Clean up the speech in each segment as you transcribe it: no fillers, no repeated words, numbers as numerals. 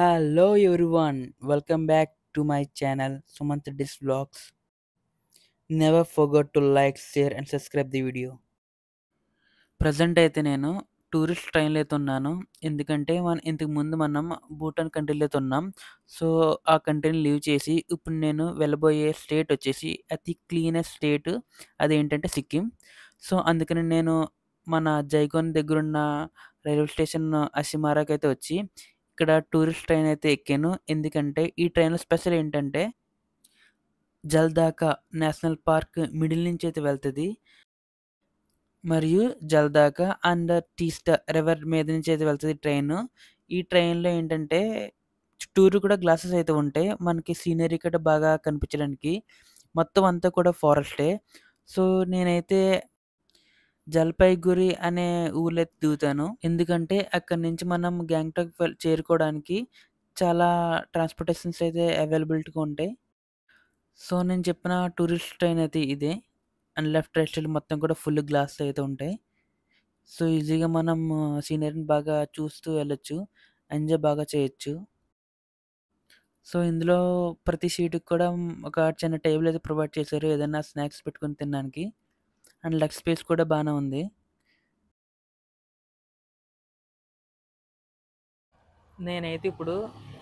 Hello everyone, welcome back to my channel Sumant Dis Vlogs. Never forget to like, share and subscribe the video. Present అయితే నేను tourist ట్రైన్‌లో అయితే ఉన్నాను. ఎందుకంటే ఇంతకు ముందు మనం భూటాన్ కంట్రీలో అయితే ఉన్నాం. సో, ఆ కంట్రీని లీవ్ చేసి ఇప్పుడు నేను వెళ్ళబోయే స్టేట్ వచ్చేసి అతి క్లీనెస్ట్ స్టేట్ అదేంటంటే సిక్కిం. సో, అందుకని నేను మన జైగోన్ దగ్గరున్న రైల్వే స్టేషన్ అసిమారాకైతే వచ్చి ఇక్కడ టూరిస్ట్ ట్రైన్ అయితే ఎక్కాను. ఎందుకంటే ఈ ట్రైన్‌లో స్పెషల్ ఏంటంటే జల్దాకా నేషనల్ పార్క్ మిడిల్ నుంచి అయితే వెళ్తది. మరియు జల్దాకా అండ్ తీస్టా రివర్ మీద నుంచి అయితే వెళ్తది ట్రైను. ఈ ట్రైన్‌లో ఏంటంటే చుట్టూరు కూడా గ్లాసెస్ అయితే ఉంటాయి. మనకి సీనరీ కూడా బాగా కనిపించడానికి. మొత్తం అంతా కూడా ఫారెస్టే. సో, నేనైతే జల్‌పైగురి అనే ఊర్లో అయితే దిగుతాను. ఎందుకంటే అక్కడి నుంచి మనం గ్యాంగ్టాక్ చేరుకోవడానికి చాలా ట్రాన్స్‌పోర్టేషన్స్ అయితే అవైలబిలిటీగా ఉంటాయి. సో, నేను చెప్పిన టూరిస్ట్ ట్రైన్ అయితే ఇదే. అండ్ లెఫ్ట్, రైట్ సైడ్ మొత్తం కూడా ఫుల్ గ్లాస్ అయితే ఉంటాయి. సో, ఈజీగా మనం సీనరీని బాగా చూస్తూ వెళ్ళొచ్చు. ఎంజాయ్ బాగా చేయొచ్చు. సో, ఇందులో ప్రతి సీటుకి కూడా ఒక చిన్న టేబుల్ అయితే ప్రొవైడ్ చేశారు. ఏదైనా స్నాక్స్ పెట్టుకొని తినడానికి. అండ్ లెగ్ స్పేస్ కూడా బానే ఉంది. నేనైతే ఇప్పుడు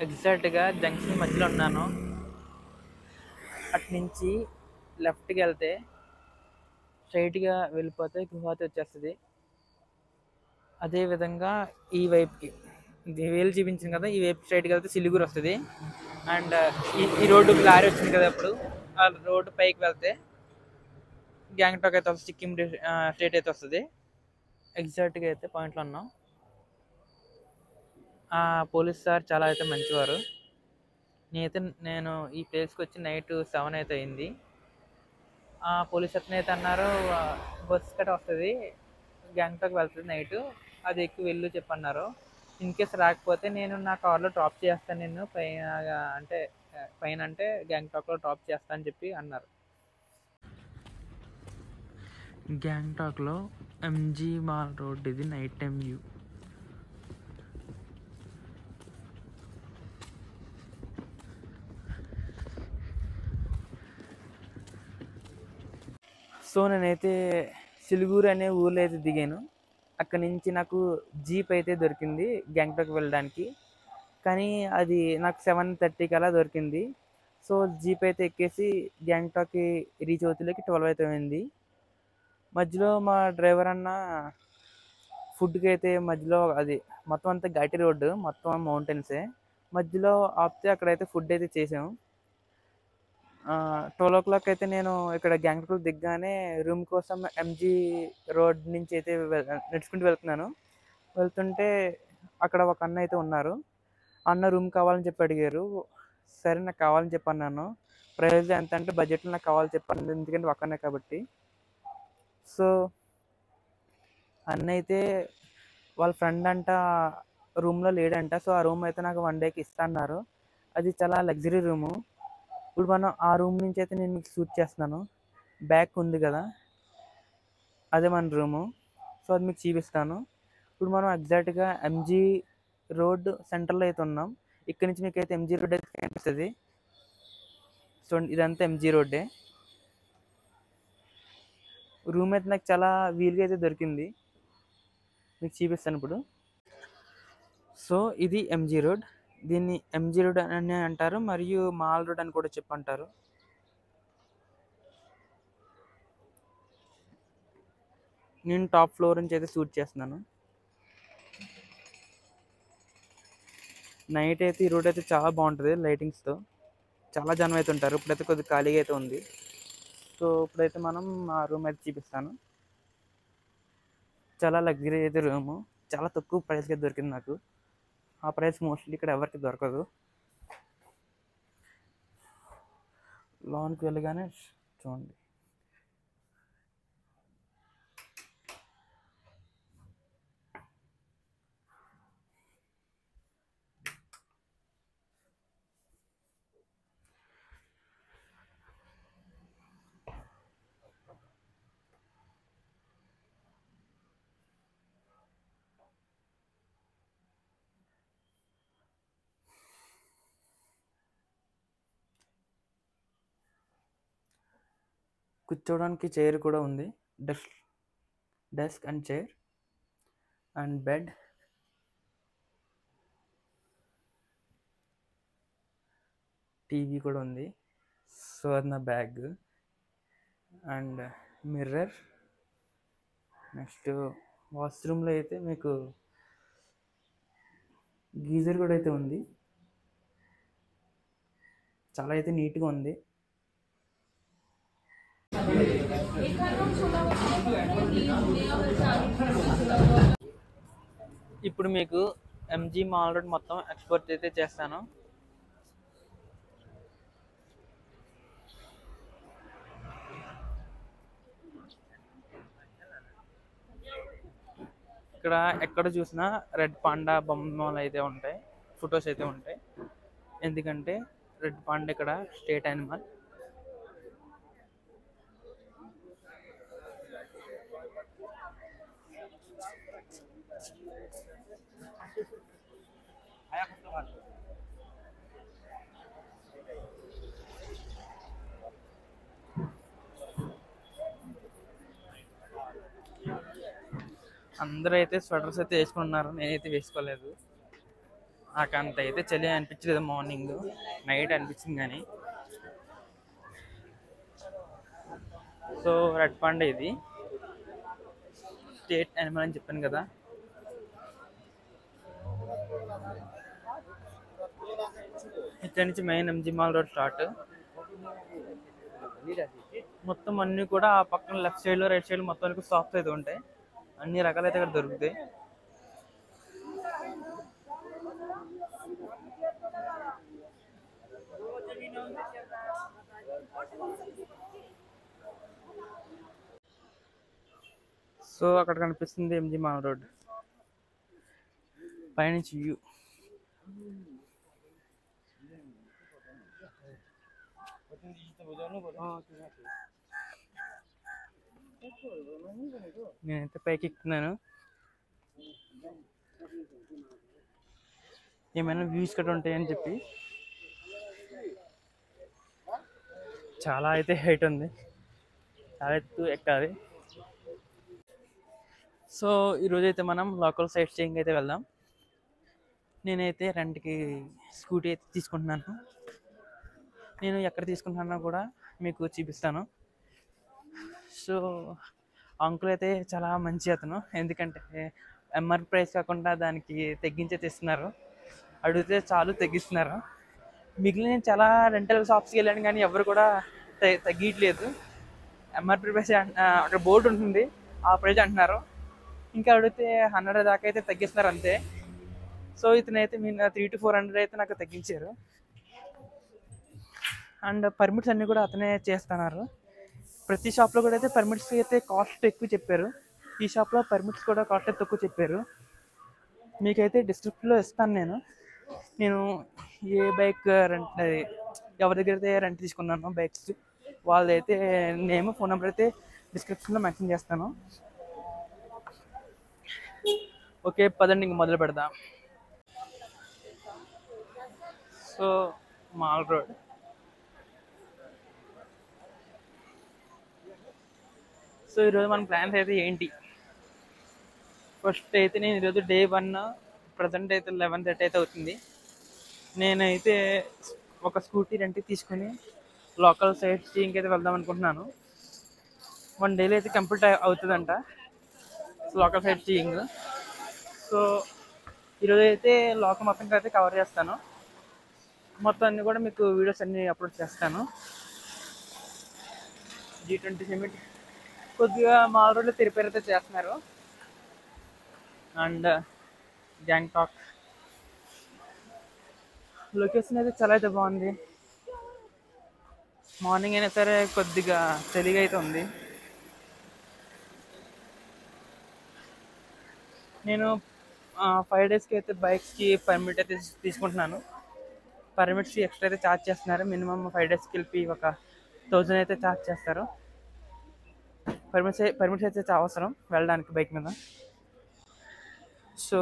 ఎగ్జాక్ట్‌గా జంక్షన్ మధ్యలో ఉన్నాను. అటునుంచి లెఫ్ట్‌కెళ్తే స్ట్రెయిట్‌గా వెళ్ళిపోతే గువాహతి వచ్చేస్తది. అదే విధంగా ఈ వైపుకి ఇది వేలు చూపించింది కదా! ఈ వైపు స్ట్రెయిట్‌గా వెళ్తే సిలిగురి వస్తది. అండ్ ఈ రోడ్డుకి లారీ వచ్చింది కదా! ఇప్పుడు ఆ రోడ్డు పైకి వెళ్తే గ్యాంగ్టాక్ అయితే వస్తది. సిక్కిం స్టేట్ అయితే వస్తది. ఎగ్జాక్ట్‌గా అయితే పాయింట్‌లో ఉన్నాం. ఆ పోలీస్ సార్ చాలా అయితే మంచివారు. నేను ఈ ప్లేస్‌కి వచ్చి నైట్ 7 అయితే అయింది. ఆ పోలీస్ అతను అయితే అన్నారు బస్ గట్రా వస్తది. గ్యాంగ్టాక్ వెళ్తది నైటు. అది ఎక్కి వెళ్ళు చెప్పన్నారు. ఇన్‌కేస్ రాకపోతే నేను నా కార్‌లో డ్రాప్ చేస్తాను నిన్ను అంటే పైన అంటే గ్యాంగ్టాక్‌లో డ్రాప్ చేస్తా అని చెప్పి అన్నారు. గ్యాంగ్టాక్‌లో ఎంజీ మాల్ రోడ్ ఇది నైట్ టైమ్ వ్యూ. సో, నేనైతే సిలిగురి అనే ఊర్లో అయితే దిగాను. అక్కడి నుంచి నాకు జీప్ అయితే దొరికింది గ్యాంగ్టాక్ వెళ్ళడానికి. కానీ అది నాకు 7:30కి అలా దొరికింది. సో, జీప్ అయితే ఎక్కేసి గ్యాంగ్టాక్‌కి రీచ్ అవుతలకి 12 అయితే అయింది. మధ్యలో మా డ్రైవర్ అన్న ఫుడ్‌కి అయితే మధ్యలో అది మొత్తం అంతా ఘాటి రోడ్డు. మొత్తం మౌంటైన్సే. మధ్యలో ఆపితే అక్కడైతే ఫుడ్ అయితే చేసాం. 12:00 అయితే నేను ఇక్కడ గ్యాంగ్టాక్‌లో దిగగానే రూమ్ కోసం ఎంజీ రోడ్ నుంచి అయితే నడుచుకుంటూ వెళ్తున్నాను. వెళ్తుంటే అక్కడ ఒక అన్న అయితే ఉన్నారు. అన్న రూమ్ కావాలని చెప్పి అడిగారు. సరే నాకు కావాలని చెప్పి అన్నాను. ప్రైస్ ఎంత అంటే బడ్జెట్‌లో నాకు కావాలని చెప్పాను. ఎందుకంటే ఒక్కడినే కాబట్టి. సో, అన్నయితే వాళ్ళ ఫ్రెండ్ అంట రూమ్‌లో లేడంట. సో, ఆ రూమ్ అయితే నాకు 1 డేకి ఇస్తా అన్నారు. అది చాలా లగ్జరీ రూము. ఇప్పుడు మనం ఆ రూమ్ నుంచి అయితే నేను మీకు షూట్ చేస్తున్నాను. బ్యాక్ ఉంది కదా! అదే మన రూము. సో, అది మీకు చూపిస్తాను. ఇప్పుడు మనం ఎగ్జాక్ట్‌గా ఎంజీ రోడ్ సెంటర్‌లో అయితే ఉన్నాం. ఇక్కడి నుంచి మీకైతే ఎంజీ రోడ్ అయితే కనిపిస్తది. చూడండి ఇదంతా ఎంజీ రోడ్డే. రూమ్ అయితే నాకు చాలా వీలుగా అయితే దొరికింది. మీకు చూపిస్తాను ఇప్పుడు. సో, ఇది ఎంజీ రోడ్. దీన్ని ఎంజీ రోడ్ అని అంటారు. మరియు మాల్ రోడ్ అని కూడా చెప్పంటారు. నేను టాప్ ఫ్లోర్ నుంచి అయితే షూట్ చేస్తున్నాను. నైట్ అయితే ఈ రోడ్ అయితే చాలా బాగుంటుంది లైటింగ్స్‌తో. చాలా జనం అయితే ఉంటారు. ఇప్పుడైతే కొద్దిగా ఖాళీగా అయితే ఉంది. సో, ఇప్పుడైతే మనం ఆ రూమ్ అయితే చూపిస్తాను. చాలా లగ్జరీ అయితే రూము. చాలా తక్కువ ప్రైస్‌కే దొరికింది నాకు. ఆ ప్రైస్ మోస్ట్‌లీ ఇక్కడ ఎవరికీ దొరకదు. లోనికి వెళ్ళగానే చూడండి. కూర్చోవడానికి చైర్ కూడా ఉంది. Desk and chair and bed, TV కూడా ఉంది, సువర్ణ బ్యాగ్ అండ్ మిర్రర్. నెక్స్ట్ వాష్రూమ్లో అయితే మీకు గీజర్ కూడా అయితే ఉంది. చాలా అయితే నీట్గా ఉంది. ఇప్పుడు మీకు ఎంజీ మాల్ రోడ్ మొత్తం ఎక్స్ప్లోర్ అయితే చేస్తాను. ఇక్కడ ఎక్కడ చూసినా రెడ్ పాండా బొమ్మలు అయితే ఉంటాయి, ఫొటోస్ అయితే ఉంటాయి. ఎందుకంటే రెడ్ పాండా ఇక్కడ స్టేట్ యానిమల్. అందరూ అయితే స్వెటర్స్ అయితే వేసుకున్నారు, నేనైతే వేసుకోలేదు. నాకు అంత అయితే చలి అనిపించలేదు, మార్నింగ్ నైట్ అనిపించింది కానీ. సో రెడ్ పాండా ఇది స్టేట్ యానిమల్ అని చెప్పాను కదా. ఇక్కడ నుంచి main MG mall road start. మొత్తం అన్నీ కూడా ఆ పక్కన లెఫ్ట్ సైడ్లో రైట్ సైడ్ మొత్తానికి షాప్స్ అయితే ఉంటాయి. అన్ని రకాలైతే ఇక్కడ దొరుకుతాయి. సో అక్కడ కనిపిస్తుంది ఎంజీ మాల్ రోడ్ పైనుంచి వ్యూ. నేనైతే పైకి ఎక్కుతున్నాను. ఏమైనా వ్యూస్ కట్ట ఉంటాయని చెప్పి. చాలా అయితే హైట్ ఉంది, చాలా ఎత్తు ఎక్కాలి. సో ఈరోజైతే మనం లోకల్ సైట్ సీయింగ్ అయితే వెళ్దాం. నేనైతే రెంట్కి స్కూటీ అయితే తీసుకుంటున్నాను. నేను ఎక్కడ తీసుకుంటున్నానో కూడా మీకు చూపిస్తాను. సో అంకుల్ అయితే చాలా మంచి అతను, ఎందుకంటే ఎంఆర్ ప్రైస్ కాకుండా దానికి తగ్గించే తెస్తున్నారు. అడిగితే చాలు తగ్గిస్తున్నారు. మిగిలిన చాలా రెంటల్ షాప్స్కి వెళ్ళాను కానీ ఎవరు కూడా తగ్గియట్లేదు. ఎంఆర్పి ప్రైస్ అక్కడ బోర్డు ఉంటుంది, ఆ ప్రైస్ అంటున్నారు. ఇంకా అడిగితే 100 దాకా అయితే తగ్గిస్తున్నారు అంతే. సో ఇతనైతే మీరు 300 to 400 అయితే నాకు తగ్గించారు. అండ్ పర్మిట్స్ అన్నీ కూడా అతనే చేస్తున్నారు. ప్రతి షాప్లో కూడా అయితే పర్మిట్స్ అయితే కాస్ట్ ఎక్కువ చెప్పారు. ఈ షాప్లో పర్మిట్స్ కూడా కాస్ట్ తక్కువ చెప్పారు. మీకైతే డిస్క్రిప్షన్లో ఇస్తాను. నేను ఏ బైక్ రెంట్, ఎవరి దగ్గర అయితే రెంట్ తీసుకున్నాను బైక్స్, వాళ్ళైతే నేమ్ ఫోన్ నెంబర్ అయితే డిస్క్రిప్షన్లో మెన్షన్ చేస్తాను. ఓకే పదండి ఇంక మొదలు పెడదాం. So mall road. సో ఈరోజు మన ప్లాన్స్ అయితే ఏంటి? ఫస్ట్ అయితే నేను ఈరోజు డే 1, ప్రజెంట్ అయితే 11:30 అయితే అవుతుంది. నేనైతే ఒక స్కూటీ రెంట్కి తీసుకుని లోకల్ సైట్ సీయింగ్ అయితే వెళ్దాం అనుకుంటున్నాను. 1 డేలో అయితే కంప్లీట్ అవుతుందంట లోకల్ సైట్ సీయింగ్. సో ఈరోజు అయితే లోకల్ మొత్తం అయితే కవర్ చేస్తాను. మొత్తం అన్నీ కూడా మీకు వీడియోస్ అన్నీ అప్లోడ్ చేస్తాను. G20 సిమెంట్ కొద్దిగా మాల్ రోడ్లో రిపేర్ అయితే చేస్తున్నారు. అండ్ గ్యాంగ్టాక్ లొకేషన్ అయితే చాలా అయితే బాగుంది. మార్నింగ్ అయినా సరే కొద్దిగా చలిగా అయితే ఉంది. నేను 5 డేస్కి అయితే బైక్స్కి పర్మిట్ అయితే తీసుకుంటున్నాను. పర్మిట్స్ ఎక్స్ట్రా అయితే ఛార్జ్ చేస్తున్నారు. మినిమం 5 డేస్కి వెళ్ళి ఒక 1000 అయితే ఛార్జ్ చేస్తారు. పర్మిట్స్ అయితే చాలా అవసరం వెళ్ళడానికి బైక్ మీద. సో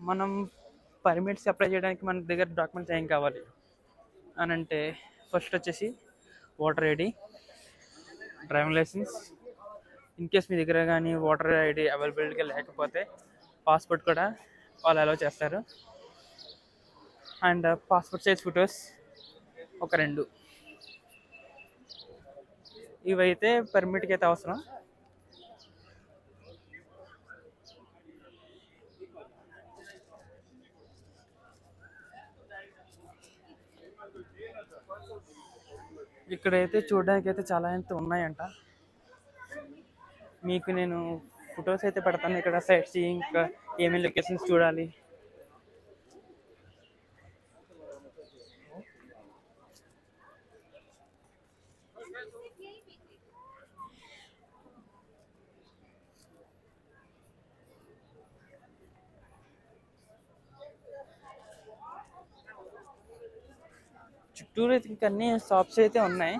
మనం పర్మిట్స్ అప్లై చేయడానికి మన దగ్గర డాక్యుమెంట్స్ ఏం కావాలి అని అంటే, ఫస్ట్ వచ్చేసి voter ID, driving licence. In case మీ దగ్గర కానీ ఓటర్ ఐడి అవైలబిలిటీగా లేకపోతే పాస్పోర్ట్ కూడా వాళ్ళు అలౌ చేస్తారు. అండ్ పాస్పోర్ట్ సైజ్ ఫొటోస్ ఒక 2 ఇవైతే పర్మిట్కి అయితే అవసరం. ఇక్కడైతే చూడడానికి అయితే చాలా అయితే ఉన్నాయంట. మీకు నేను ఫొటోస్ అయితే పెడతాను. ఇక్కడ సైట్ సీయింగ్, ఇంకా ఏమేమి లొకేషన్స్ చూడాలి. చుట్టూరు అయితే ఇంకా అన్ని షాప్స్ అయితే ఉన్నాయి.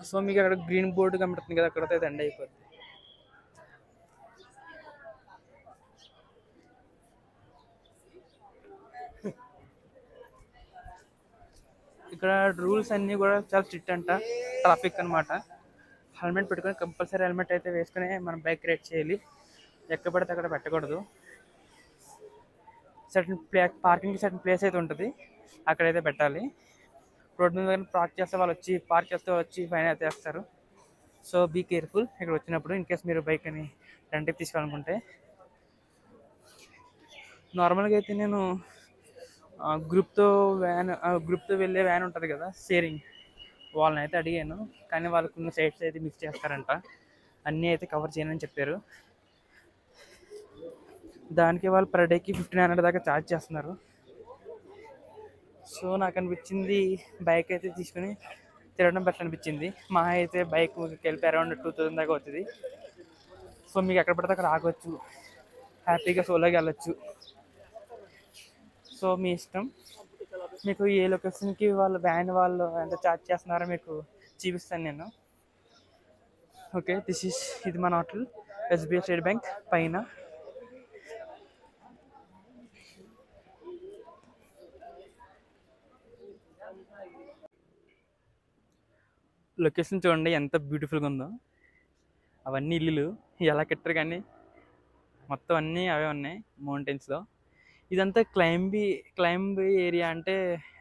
సో మీకు అక్కడ గ్రీన్ బోర్డు కనబడుతుంది కదా, అక్కడతో ఎండ్ అయిపోద్ది. ఇక్కడ రూల్స్ అన్నీ కూడా చాలా స్ట్రిక్ట్ అంట. ట్రాఫిక్ అనమాట. హెల్మెట్ పెట్టుకొని కంపల్సరీ హెల్మెట్ అయితే వేసుకుని మనం బైక్ రైడ్ చేయాలి. ఎక్కడ పడితే అక్కడ పెట్టకూడదు. పార్కింగ్ సర్టన్ ప్లేస్ అయితే ఉంటుంది, అక్కడైతే పెట్టాలి. రోడ్ మీద పార్క్ చేస్తే వాళ్ళు వచ్చి ఫైన్ అయితే వేస్తారు. సో బీ కేర్ఫుల్ ఇక్కడ వచ్చినప్పుడు, ఇన్ కేస్ మీరు బైక్ అని రెంట్కి తీసుకోవాలనుకుంటే. నార్మల్గా అయితే నేను గ్రూప్తో వెళ్ళే వ్యాన్ ఉంటుంది కదా, షేరింగ్, వాళ్ళని అయితే అడిగాను. కానీ వాళ్ళు కొన్ని సైట్స్ అయితే మిక్స్ చేస్తారంట, అన్నీ అయితే కవర్ చేయనని చెప్పారు. దానికి వాళ్ళు పర్ డేకి 1500 దాకా ఛార్జ్ చేస్తున్నారు. సో నాకు అనిపించింది బైక్ అయితే తీసుకుని తిరగడం బెటర్ అనిపించింది. మా అయితే బైక్ వెళ్ళి అరౌండ్ 2000 దాకా అవుతుంది. సో మీకు ఎక్కడ పడితే అక్కడ ఆగవచ్చు, హ్యాపీగా సోలోగా వెళ్ళొచ్చు. సో మీ ఇష్టం. మీకు ఏ లొకేషన్కి వాళ్ళు ఎంత ఛార్జ్ చేస్తున్నారో మీకు చూపిస్తాను నేను. ఓకే, ఇది మన హోటల్, SBI స్టేట్ బ్యాంక్ పైన. లొకేషన్ చూడండి ఎంత బ్యూటిఫుల్గా ఉందో. అవన్నీ ఇల్లులు ఎలా కట్టారు కానీ మొత్తం అన్నీ అవే ఉన్నాయి మౌంటైన్స్లో. ఇదంతా క్లైంబ్ ఏరియా. అంటే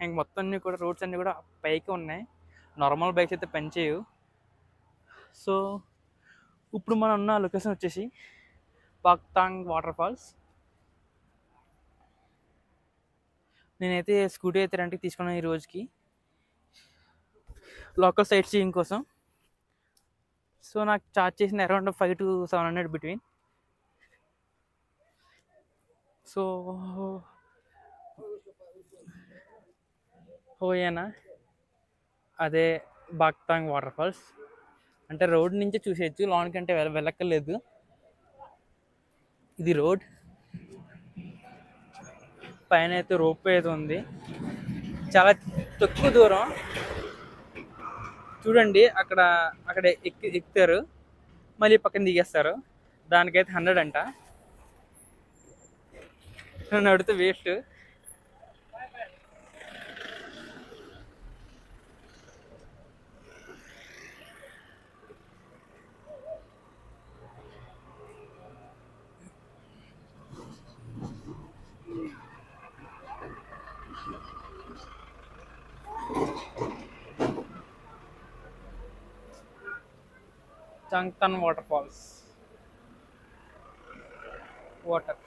ఇంక మొత్తం అన్నీ కూడా రోడ్స్ అన్నీ కూడా పైకి ఉన్నాయి. నార్మల్ బైక్స్ అయితే పనిచేయవు. సో ఇప్పుడు మనం ఉన్న లొకేషన్ వచ్చేసి పాక్తాంగ్ వాటర్ ఫాల్స్. నేనైతే స్కూటీ అయితే రెంట్కి తీసుకున్నాను ఈ రోజుకి, లోకల్ సైట్ సీయింగ్ కోసం. సో నాకు ఛార్జ్ చేసిన అరౌండ్ 500 to 700 బిట్వీన్. సో హోయేనా అదే బాక్తాంగ్ వాటర్ ఫాల్స్. అంటే రోడ్ నుంచే చూసేయచ్చు, లోనికి అంటే వెళ్ళక్కర్లేదు. ఇది రోడ్ పైన అయితే రోప్ అయితే ఉంది, చాలా తక్కువ దూరం. చూడండి అక్కడ ఎక్కుతారు, మళ్ళీ పక్కన దిగేస్తారు. దానికైతే 100 అంట. నన్ను అడిగితే వేస్ట్. చంగ్తన్ water falls. Water,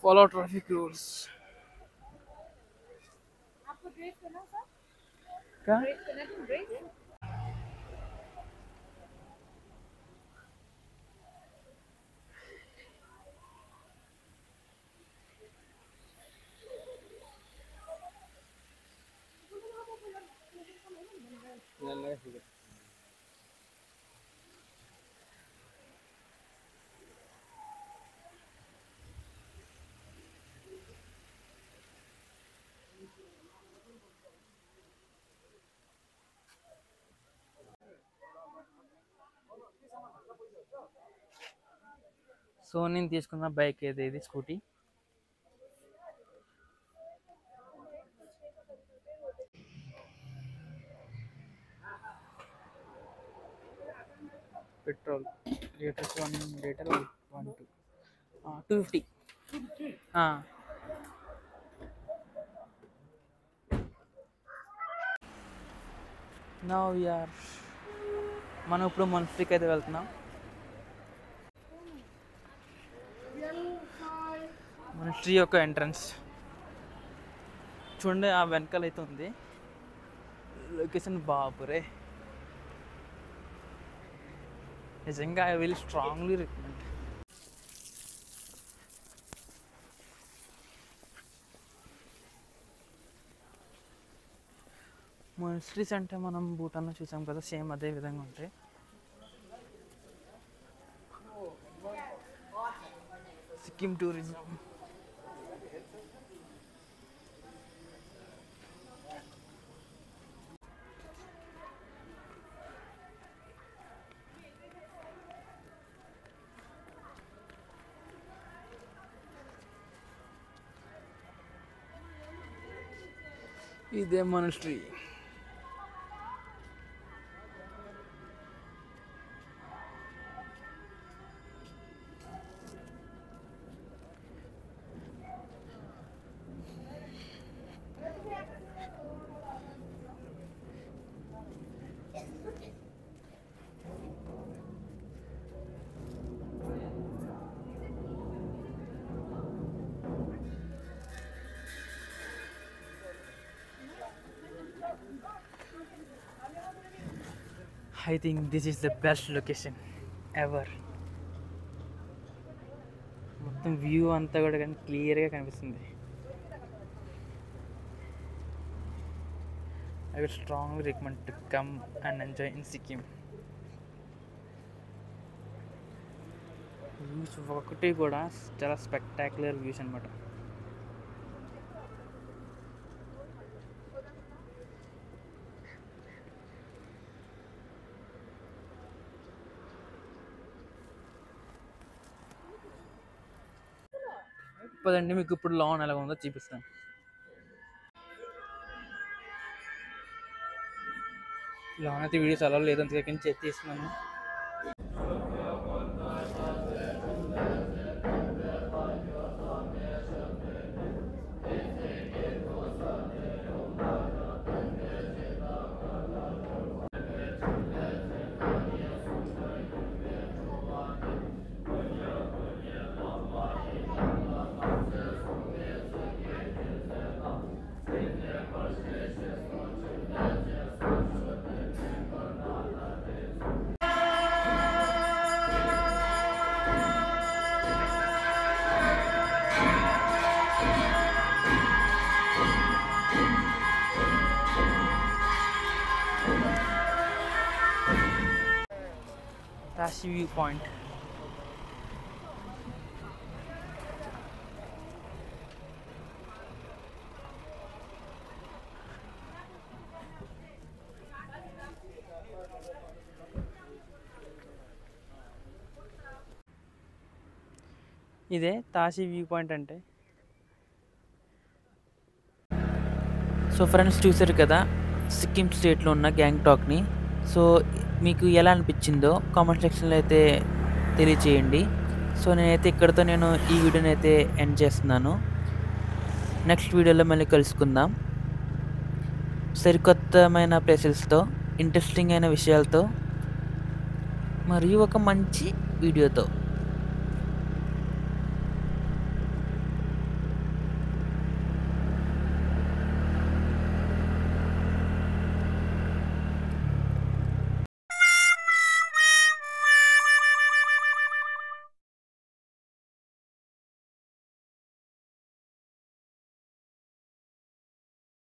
follow traffic rules. आपको ड्रेस करना सर? क्या ड्रेस करना तुम ड्रेस? సో నేను తీసుకున్న బైక్ ఏది ఇది scooty. Petrol litres 1 litre 1 250. Now we are ఇప్పుడు మన్స్ట్రీకి అయితే వెళ్తున్నాం. మన్స్ట్రీ యొక్క ఎంట్రన్స్ చూడండి, ఆ వెనకాల అయితే ఉంది లొకేషన్. బాపురే, నిజంగా ఐ విల్ స్ట్రాంగ్లీ రికమెండ్. మన్స్ట్రీస్ అంటే మనం భూటాన్లో చూసాం కదా, సేమ్ అదే విధంగా ఉంటాయి. సిక్కిం టూరిజం. ఇదే మన్స్ట్రీ. I think this is the best location ever. మొత్తం వ్యూ అంతా కూడా కానీ క్లియర్గా కనిపిస్తుంది. I will strongly recommend to come and enjoy in Sikkim. Views ఒకటి కూడా చాలా స్పెక్టాక్యులర్ వ్యూస్ అనమాట. పదండి మీకు ఇప్పుడు లాన్ ఎలా ఉందో చూపిస్తాను. లాన్ అయితే వీడియోస్ అలా లేదు, అంతకే తీస్తున్నాను. Tashi View Point. ఇదే తాషి వ్యూ పాయింట్ అంటే. సో ఫ్రెండ్స్, చూసారు కదా సిక్కిం స్టేట్లో ఉన్న గ్యాంగ్టాక్ని. సో మీకు ఎలా అనిపించిందో కామెంట్ సెక్షన్లో అయితే తెలియచేయండి. సో నేనైతే ఇక్కడితో ఈ వీడియోని అయితే ఎండ్ చేస్తున్నాను. నెక్స్ట్ వీడియోలో మళ్ళీ కలుసుకుందాం సరికొత్తమైన ప్లేసెస్తో, ఇంట్రెస్టింగ్ అయిన విషయాలతో మరియు ఒక మంచి వీడియోతో.